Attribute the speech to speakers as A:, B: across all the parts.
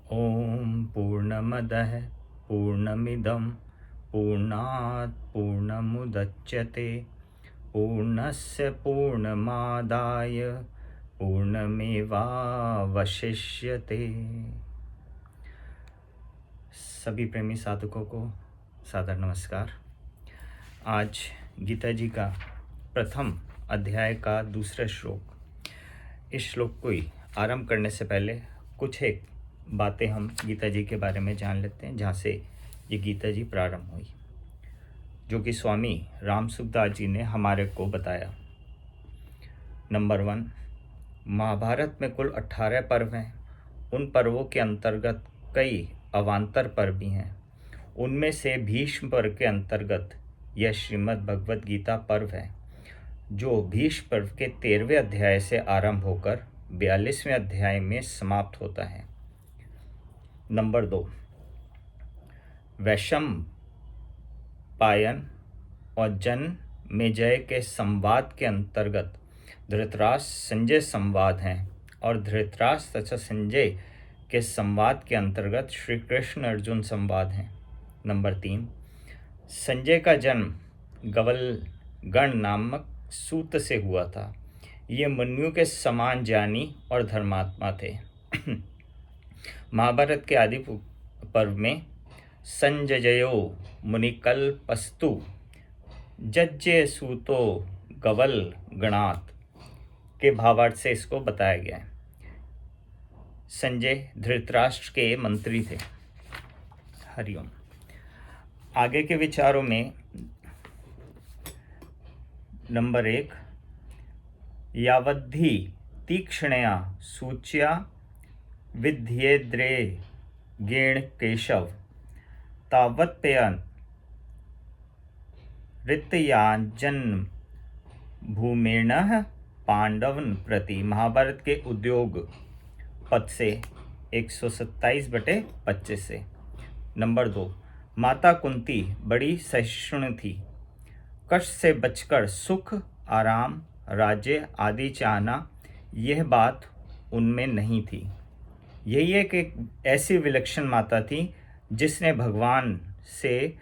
A: ॐ पूर्णमदः पूर्णमिदं पूर्णात् पूर्णमुदच्यते पूर्णस्य पूर्णमादाय पूर्णमेवावशिष्यते। सभी प्रेमी साधकों को सादर नमस्कार। आज गीता जी का प्रथम अध्याय का दूसरा श्लोक। इस श्लोक को ही आरंभ करने से पहले कुछ एक बातें हम गीता जी के बारे में जान लेते हैं, जहाँ से ये गीता जी प्रारंभ हुई, जो कि स्वामी राम सुखदास जी ने हमारे को बताया। नंबर 1, महाभारत में कुल 18 पर्व हैं। उन पर्वों के अंतर्गत कई अवान्तर पर्व भी हैं। उनमें से भीष्म पर्व के अंतर्गत यह श्रीमद् भगवद गीता पर्व है, जो भीष्म पर्व के 13वें अध्याय से आरंभ होकर 42वें अध्याय में समाप्त होता है। नंबर 2, वैशंपायन और जनमेजय के संवाद के अंतर्गत धृतराष्ट्र संजय संवाद हैं, और धृतराष्ट्र तथा संजय के संवाद के अंतर्गत श्री कृष्ण अर्जुन संवाद हैं। नंबर 3, संजय का जन्म गवलगण नामक सूत से हुआ था। ये मनु के समान ज्ञानी और धर्मात्मा थे। महाभारत के आदि पर्व में संजयो मुनिकल्पस्तु जज्जे सूतो गवल गणात के भावार्थ से इसको बताया गया है। संजय धृतराष्ट्र के मंत्री थे। हरिओम। आगे के विचारों में नंबर 1, यावद्धि तीक्ष्णया सूच्या विध्येद्रे गेण केशव तावत्पयन ऋतयाजन भूमेण पांडवन प्रति। महाभारत के उद्योग पद से 127/25 से। नंबर 2, माता कुंती बड़ी सहिष्णु थी। कष्ट से बचकर सुख, आराम, राज्य आदि चाहना, यह बात उनमें नहीं थी। यही एक ऐसी विलक्षण माता थी जिसने भगवान से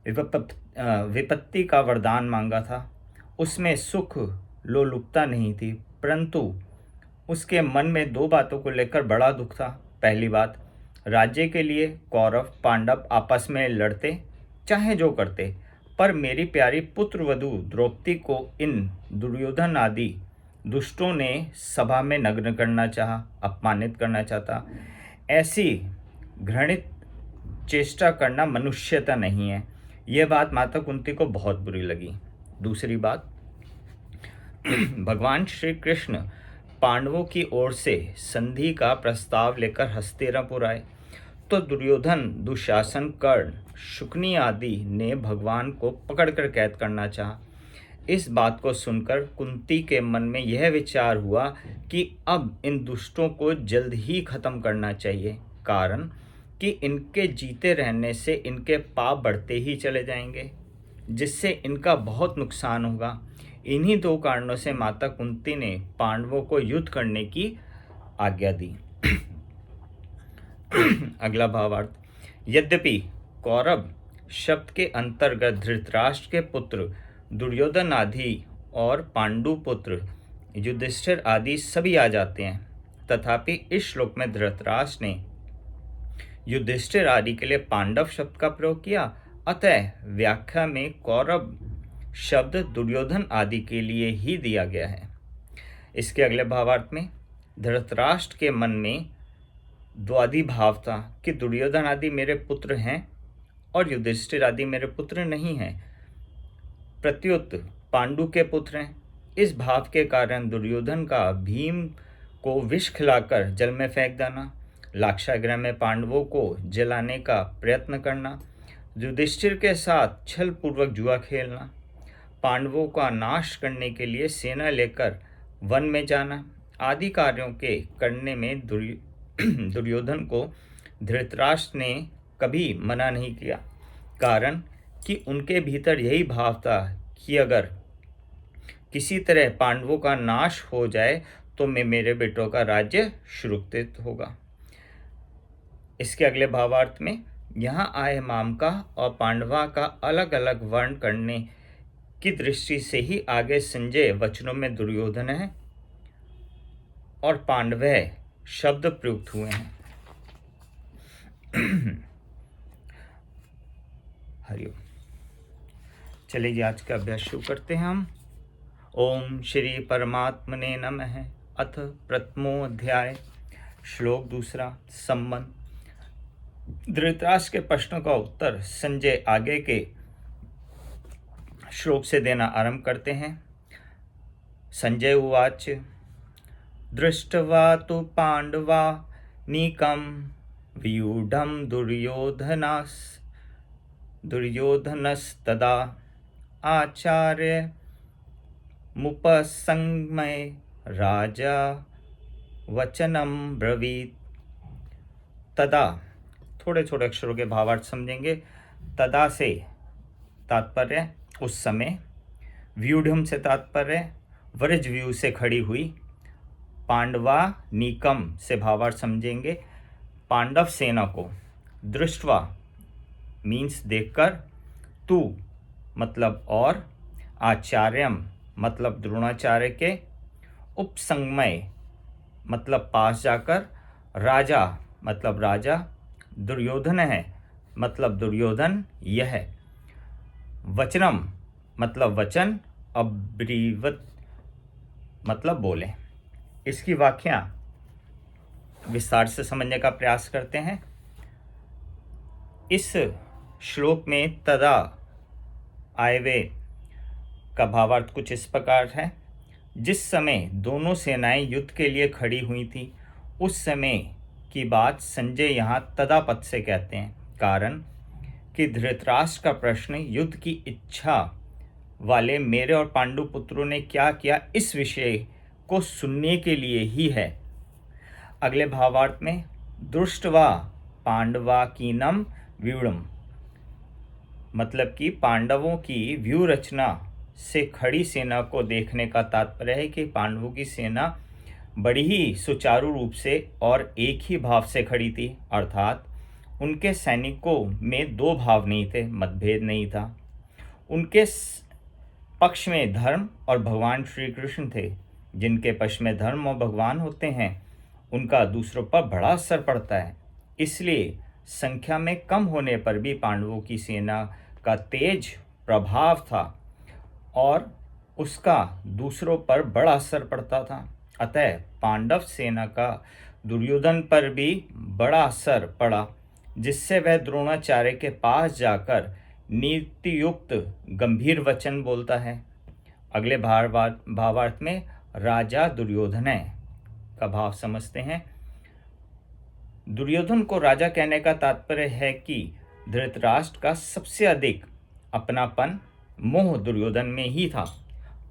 A: विपत्ति का वरदान मांगा था। उसमें सुख लोलुपता नहीं थी, परंतु उसके मन में 2 बातों को लेकर बड़ा दुख था। पहली बात, राज्य के लिए कौरव पांडव आपस में लड़ते, चाहे जो करते, पर मेरी प्यारी पुत्र वधू द्रौपदी को इन दुर्योधन आदि दुष्टों ने सभा में नग्न करना चाहा, अपमानित करना चाहता। ऐसी घृणित चेष्टा करना मनुष्यता नहीं है। यह बात माता कुंती को बहुत बुरी लगी। दूसरी बात, भगवान श्री कृष्ण पांडवों की ओर से संधि का प्रस्ताव लेकर हस्तिनापुर आए, तो दुर्योधन, दुशासन, कर्ण, शुकनी आदि ने भगवान को पकड़कर कैद करना चाहा। इस बात को सुनकर कुंती के मन में यह विचार हुआ कि अब इन दुष्टों को जल्द ही खत्म करना चाहिए, कारण कि इनके जीते रहने से इनके पाप बढ़ते ही चले जाएंगे, जिससे इनका बहुत नुकसान होगा। इन्हीं 2 कारणों से माता कुंती ने पांडवों को युद्ध करने की आज्ञा दी। अगला भावार्थ, यद्यपि कौरव शब्द के अंतर्गत धृतराष्ट्र के पुत्र दुर्योधन आदि और पांडु पुत्र युधिष्ठिर आदि सभी आ जाते हैं, तथापि इस श्लोक में धृतराष्ट्र ने युधिष्ठिर आदि के लिए पांडव शब्द का प्रयोग किया, अतः व्याख्या में कौरव शब्द दुर्योधन आदि के लिए ही दिया गया है। इसके अगले भावार्थ में धृतराष्ट्र के मन में द्वादि भाव था कि दुर्योधन आदि मेरे पुत्र हैं और युधिष्ठिर आदि मेरे पुत्र नहीं हैं, प्रत्युत पांडु के पुत्र हैं। इस भाव के कारण दुर्योधन का भीम को विष खिलाकर जल में फेंक देना, लाक्षागृह में पांडवों को जलाने का प्रयत्न करना, युधिष्ठिर के साथ छल पूर्वक जुआ खेलना, पांडवों का नाश करने के लिए सेना लेकर वन में जाना आदि कार्यों के करने में दुर्योधन को धृतराष्ट्र ने कभी मना नहीं किया, कारण कि उनके भीतर यही भाव था कि अगर किसी तरह पांडवों का नाश हो जाए तो मेरे बेटों का राज्य सुरक्षित होगा। इसके अगले भावार्थ में यहाँ आए मामका और पांडवा का अलग अलग वर्ण करने की दृष्टि से ही आगे संजय वचनों में दुर्योधन है और पांडवय शब्द प्रयुक्त हुए हैं। हरिओम। चलिए जी आज का अभ्यास शुरू करते हैं हम। ओम श्री परमात्मने नमः। अथ प्रथमो अध्याय। श्लोक दूसरा। संबंध। धृतराष्ट्र के प्रश्नों का उत्तर संजय आगे के श्लोक से देना आरंभ करते हैं। संजय उवाच दृष्ट्वा तु पांडवा नीकं व्यूढ़ं दुर्योधनस्तदा आचार्य मुपसंगमय राजा वचनम ब्रवीत। तदा, थोड़े थोड़े अक्षरों के भावार्थ समझेंगे। तदा से तात्पर्य उस समय, व्यूढ़म से तात्पर्य वृज व्यू से खड़ी हुई, पांडवा नीकम से भावार्थ समझेंगे पांडव सेना को, दृष्टवा मीन्स देखकर, तू मतलब और, आचार्यम मतलब द्रोणाचार्य के, उपसंगमय मतलब पास जाकर, राजा मतलब राजा, दुर्योधन है मतलब दुर्योधन यह, वचनम मतलब वचन, अब्रीवत मतलब बोले। इसकी व्याख्या विस्तार से समझने का प्रयास करते हैं। इस श्लोक में तदा आयवे का भावार्थ कुछ इस प्रकार है। जिस समय दोनों सेनाएं युद्ध के लिए खड़ी हुई थी उस समय की बात संजय यहाँ तदा पद से कहते हैं, कारण कि धृतराष्ट्र का प्रश्न युद्ध की इच्छा वाले मेरे और पांडु पुत्रों ने क्या किया इस विषय को सुनने के लिए ही है। अगले भावार्थ में दृष्टवा पांडवा कीनम व्यूढ़म मतलब कि पांडवों की व्यू रचना से खड़ी सेना को देखने का तात्पर्य है कि पांडवों की सेना बड़ी ही सुचारू रूप से और एक ही भाव से खड़ी थी, अर्थात उनके सैनिकों में दो भाव नहीं थे, मतभेद नहीं था। उनके पक्ष में धर्म और भगवान श्री कृष्ण थे। जिनके पक्ष में धर्म और भगवान होते हैं उनका दूसरों पर बड़ा असर पड़ता है। इसलिए संख्या में कम होने पर भी पांडवों की सेना का तेज प्रभाव था और उसका दूसरों पर बड़ा असर पड़ता था। अतः पांडव सेना का दुर्योधन पर भी बड़ा असर पड़ा, जिससे वह द्रोणाचार्य के पास जाकर नीतियुक्त गंभीर वचन बोलता है। अगले भावार्थ में राजा दुर्योधन है का भाव समझते हैं। दुर्योधन को राजा कहने का तात्पर्य है कि धृतराष्ट्र का सबसे अधिक अपनापन मोह दुर्योधन में ही था।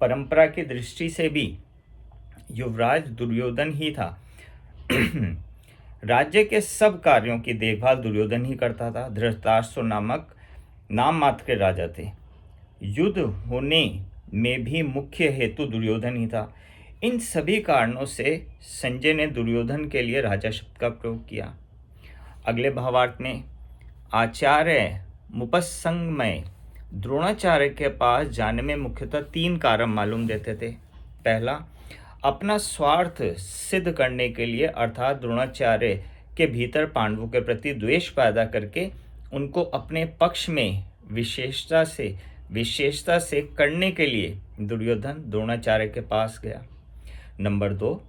A: परंपरा की दृष्टि से भी युवराज दुर्योधन ही था। राज्य के सब कार्यों की देखभाल दुर्योधन ही करता था। धृतराष्ट्र नामक नाम मात्र के राजा थे। युद्ध होने में भी मुख्य हेतु दुर्योधन ही था। इन सभी कारणों से संजय ने दुर्योधन के लिए राजा शब्द का प्रयोग किया। अगले भावार्थ में आचार्य मुपसंगमय द्रोणाचार्य के पास जाने में मुख्यतः तीन कारण मालूम देते थे। पहला, अपना स्वार्थ सिद्ध करने के लिए, अर्थात द्रोणाचार्य के भीतर पांडवों के प्रति द्वेष पैदा करके उनको अपने पक्ष में विशेषता से करने के लिए दुर्योधन द्रोणाचार्य के पास गया। नंबर 2,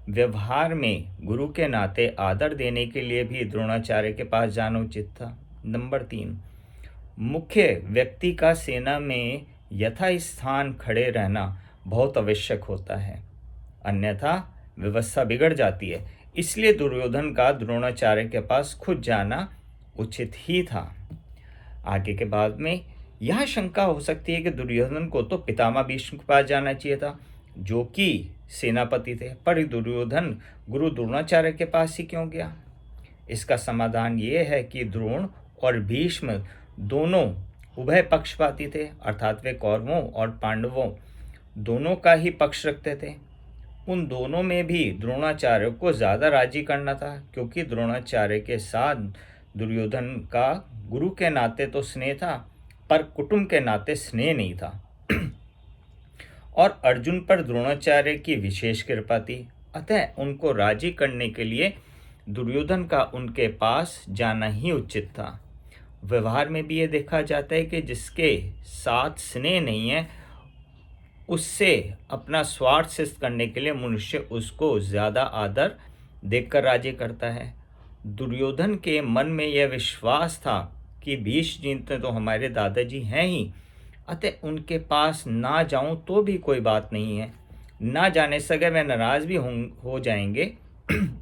A: व्यवहार में गुरु के नाते आदर देने के लिए भी द्रोणाचार्य के पास जाना उचित था। नंबर 3, मुख्य व्यक्ति का सेना में यथास्थान खड़े रहना बहुत आवश्यक होता है, अन्यथा व्यवस्था बिगड़ जाती है। इसलिए दुर्योधन का द्रोणाचार्य के पास खुद जाना उचित ही था। आगे के बाद में यह शंका हो सकती है कि दुर्योधन को तो पितामह भीष्म के पास जाना चाहिए था, जो कि सेनापति थे, पर दुर्योधन गुरु द्रोणाचार्य के पास ही क्यों गया? इसका समाधान ये है कि द्रोण और भीष्म दोनों उभय पक्षपाती थे, अर्थात वे कौरवों और पांडवों दोनों का ही पक्ष रखते थे। उन दोनों में भी द्रोणाचार्य को ज़्यादा राजी करना था, क्योंकि द्रोणाचार्य के साथ दुर्योधन का गुरु के नाते तो स्नेह था, पर कुटुंब के नाते स्नेह नहीं था। और अर्जुन पर द्रोणाचार्य की विशेष कृपा थी, अतः उनको राजी करने के लिए दुर्योधन का उनके पास जाना ही उचित था। व्यवहार में भी ये देखा जाता है कि जिसके साथ स्नेह नहीं है, उससे अपना स्वार्थ सिद्ध करने के लिए मनुष्य उसको ज़्यादा आदर देकर राजी करता है। दुर्योधन के मन में यह विश्वास था कि भीष्म जी तो हमारे दादाजी हैं ही, अतः उनके पास ना जाऊं तो भी कोई बात नहीं है। ना जाने से अगर मैं नाराज़ भी हो जाएंगे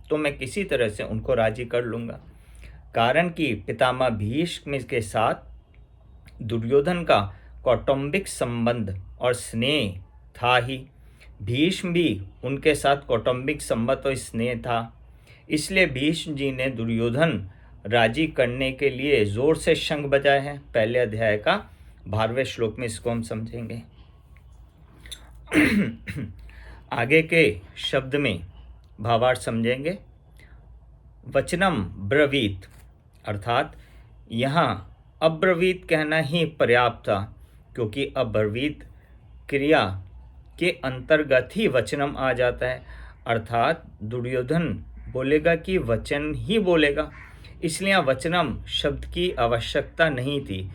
A: तो मैं किसी तरह से उनको राजी कर लूँगा। कारण कि पितामह भीष्म के साथ दुर्योधन का कौटुंबिक संबंध और स्नेह था ही। भीष्म भी उनके साथ कौटुंबिक संबंध और स्नेह था। इसलिए भीष्म जी ने दुर्योधन राजी करने के लिए जोर से शंख बजाए हैं। पहले अध्याय का 12वें श्लोक में इसको हम समझेंगे। आगे के शब्द में भावार्थ समझेंगे। वचनम ब्रवीत, अर्थात यहाँ अब्रवीत कहना ही पर्याप्त था, क्योंकि अब्रवीत क्रिया के अंतर्गत ही वचनम आ जाता है, अर्थात दुर्योधन बोलेगा कि वचन ही बोलेगा, इसलिए वचनम शब्द की आवश्यकता नहीं थी।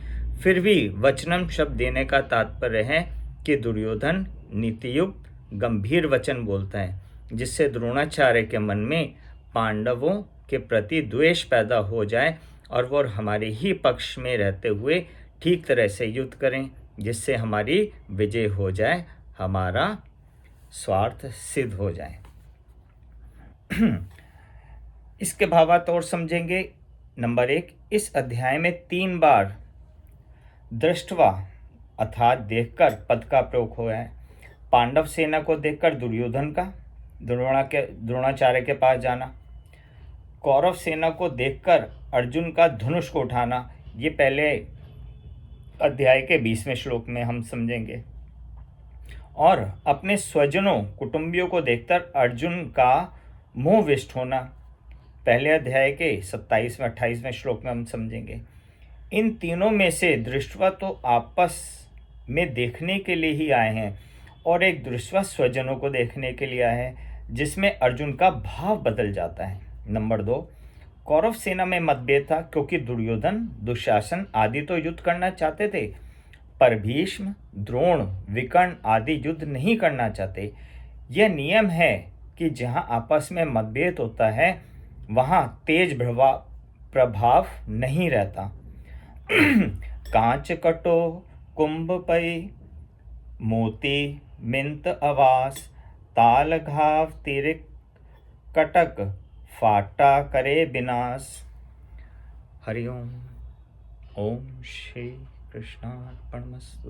A: फिर भी वचनम शब्द देने का तात्पर्य है कि दुर्योधन नीतियुक्त गंभीर वचन बोलता है, जिससे द्रोणाचार्य के मन में पांडवों के प्रति द्वेष पैदा हो जाए और वो हमारे ही पक्ष में रहते हुए ठीक तरह से युद्ध करें, जिससे हमारी विजय हो जाए, हमारा स्वार्थ सिद्ध हो जाए। इसके भावार्थ और समझेंगे। नंबर 1, इस अध्याय में 3 बार दृष्टवा अर्थात देखकर पद का प्रयोग हुआ है। पांडव सेना को देखकर दुर्योधन का द्रोणाचार्य के पास जाना, कौरव सेना को देखकर अर्जुन का धनुष को उठाना, ये पहले अध्याय के 20वें श्लोक में हम समझेंगे। और अपने स्वजनों कुटुंबियों को देखकर अर्जुन का मोह विष्ट होना, पहले अध्याय के 27वें 28वें श्लोक में हम समझेंगे। इन तीनों में से दृष्टवा तो आपस में देखने के लिए ही आए हैं और एक दृष्टवा स्वजनों को देखने के लिए आए हैं, जिसमें अर्जुन का भाव बदल जाता है। नंबर 2, कौरव सेना में मतभेद था, क्योंकि दुर्योधन दुशासन आदि तो युद्ध करना चाहते थे, पर भीष्म द्रोण विकर्ण आदि युद्ध नहीं करना चाहते। यह नियम है कि जहाँ आपस में मतभेद होता है वहाँ तेज प्रभाव नहीं रहता। कांच कटो कुंभ पई मोती मिंत आवास, ताल घाव तिरिक कटक फाटा करे विनाश। हरिओम। ओम श्री कृष्णार्पणमस्तु।